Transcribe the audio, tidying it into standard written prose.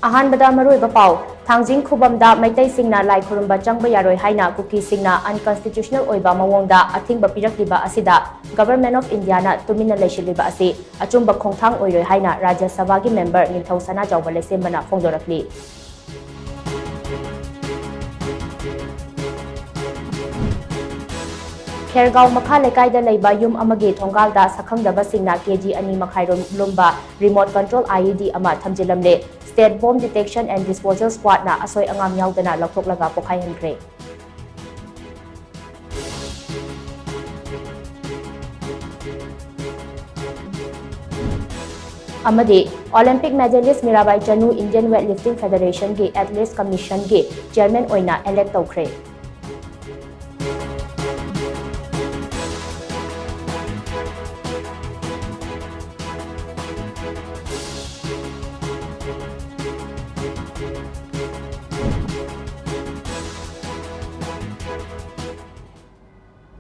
अहानबदा मरुइबा पाउ थांजिंग खुबमदा मैतै सिंगना लाई खुरुंबा चंगबा यारोय हाइना कुकी सिंगना अनकॉन्स्टिट्यूशनल ओइबा मवोंगदा अथिंगबा पिरक्लिबा असिदा गवर्नमेंट ऑफ इंडिया ना तुमिना लेशिलिबा असि अचुंबा खोंथांग ओइरोय हाइना राज्य सभा की मेंबर निंथौ सना जावबा लेसेमबना फोंदोरक्ली खेरगांव मखा लेकाइदा लेबा युम अमगे थोंगालदा सखंगदबा सिंगना केजी अनि मखाइरोम लुम्बा रिमोट कंट्रोल आईईडी अमा थमजिलमले state bomb detection and disposal squad ना असोय अंगाम यावदना लौथोकलगा पोखायहनख्रे अमदे Olympic medalist Mirabai Chanu Indian weight lifting federation के एथलीट्स कमीशन के चेयरमैन ओइना इलेक्ट तौख्रे।